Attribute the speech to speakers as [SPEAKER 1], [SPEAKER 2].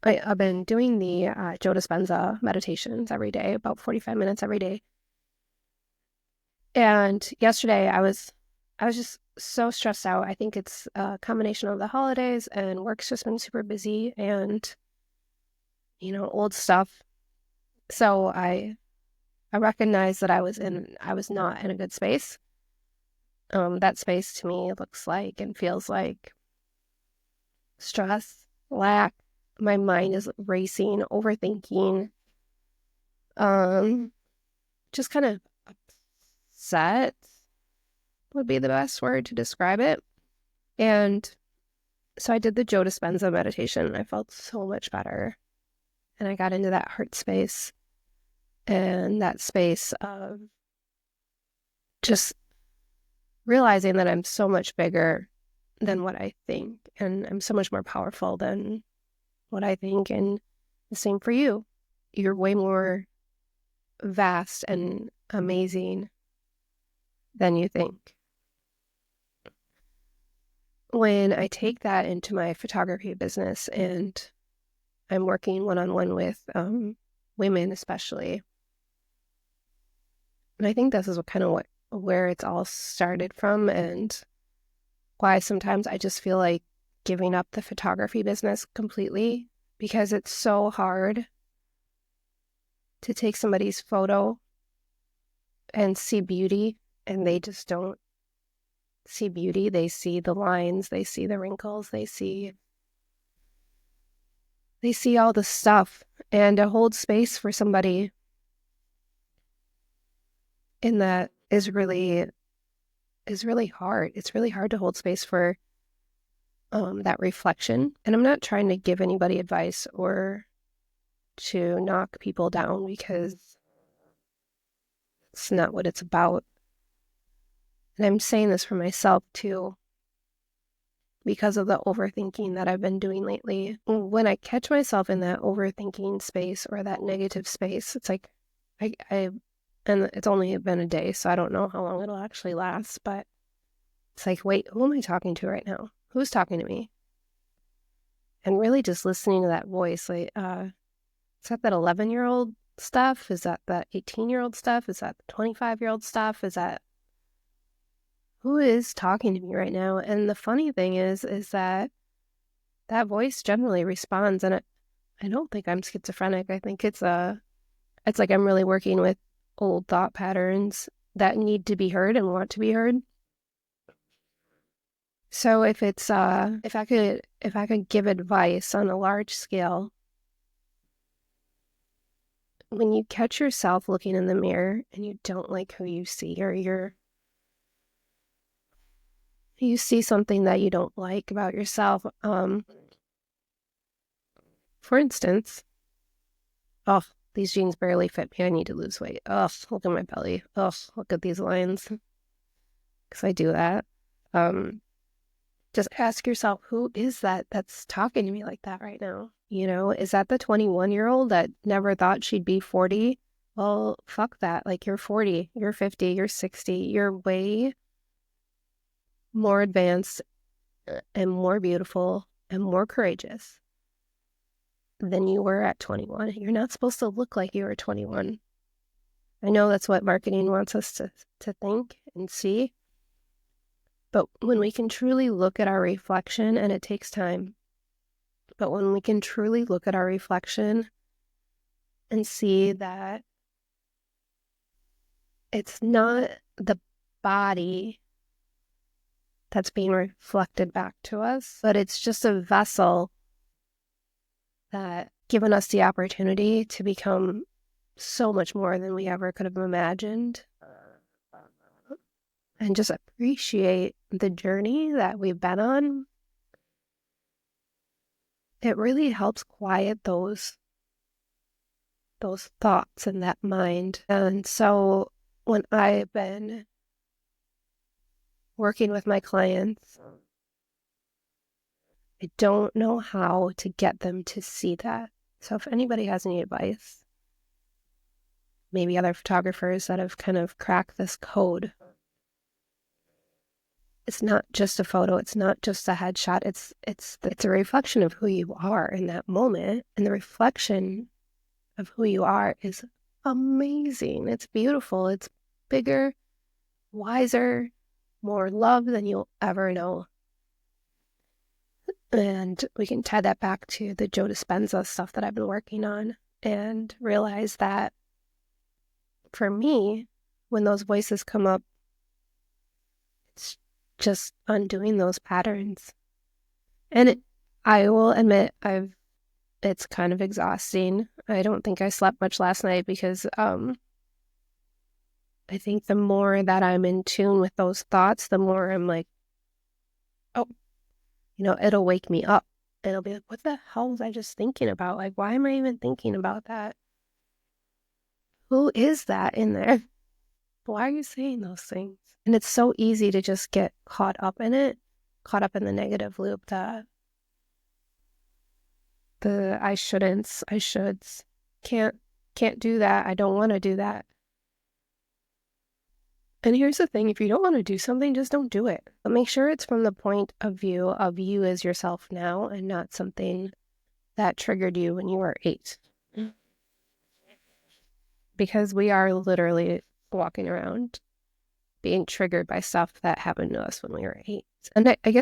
[SPEAKER 1] I've been doing the Joe Dispenza meditations every day, about 45 minutes every day. And yesterday I was just so stressed out. I think it's a combination of the holidays and work's just been super busy and, old stuff. So I recognized that I was not in a good space. That space to me looks like and feels like stress, lack. My mind is racing, overthinking, um, just kind of upset would be the best word to describe it. And so I did the Joe Dispenza meditation and I felt so much better. And I got into that heart space and that space of just realizing that I'm so much bigger than what I think. And I'm so much more powerful than what I think. And the same for you. You're way more vast and amazing than you think. When I take that into my photography business and I'm working one-on-one with women especially, and I think this is where it's all started from and why sometimes I just feel like giving up the photography business completely because it's so hard to take somebody's photo and see beauty and they just don't see beauty. They see the lines, they see the wrinkles, they see all the stuff, and to hold space for somebody in that is really hard. It's really hard to hold space for that reflection. And I'm not trying to give anybody advice or to knock people down because it's not what it's about. And I'm saying this for myself too, because of the overthinking that I've been doing lately. When I catch myself in that overthinking space or that negative space, it's like and it's only been a day, so I don't know how long it'll actually last, but it's like, wait, who am I talking to right now? Who's talking to me? And really just listening to that voice, like, is that 11-year-old stuff? Is that 18-year-old stuff? Is that the 25-year-old stuff? Who is talking to me right now? And the funny thing is that that voice generally responds, and I don't think I'm schizophrenic. I think it's like I'm really working with old thought patterns that need to be heard and want to be heard. So if I could give advice on a large scale, when you catch yourself looking in the mirror and you don't like who you see, or you see something that you don't like about yourself, for instance, oh, these jeans barely fit me, I need to lose weight. Oh, look at my belly. Oh, look at these lines. Because I do that. Just ask yourself, who is that that's talking to me like that right now? Is that the 21-year-old that never thought she'd be 40? Well, fuck that. Like, you're 40, you're 50, you're 60. You're way more advanced and more beautiful and more courageous than you were at 21. You're not supposed to look like you were 21. I know that's what marketing wants us to think and see. But when we can truly look at our reflection, and it takes time, but when we can truly look at our reflection and see that it's not the body that's being reflected back to us, but it's just a vessel that given us the opportunity to become so much more than we ever could have imagined, and just appreciate the journey that we've been on. It really helps quiet those thoughts in that mind. And so when I've been working with my clients, I don't know how to get them to see that. So if anybody has any advice, maybe other photographers that have kind of cracked this code, it's not just a photo, it's not just a headshot, it's a reflection of who you are in that moment. And the reflection of who you are is amazing. It's beautiful. It's bigger, wiser, more love than you'll ever know. And we can tie that back to the Joe Dispenza stuff that I've been working on and realize that for me, when those voices come up, it's just undoing those patterns. And I will admit, it's kind of exhausting. I don't think I slept much last night because I think the more that I'm in tune with those thoughts, the more I'm like, oh, it'll wake me up. It'll be like, what the hell was I just thinking about? Like, why am I even thinking about that? Who is that in there? Why are you saying those things? And it's so easy to just get caught up in it, caught up in the negative loop, the I shouldn'ts, I shoulds, can't do that. I don't want to do that. And here's the thing, if you don't want to do something, just don't do it. But make sure it's from the point of view of you as yourself now and not something that triggered you when you were 8. Because we are literally walking around being triggered by stuff that happened to us when we were 8. And I guess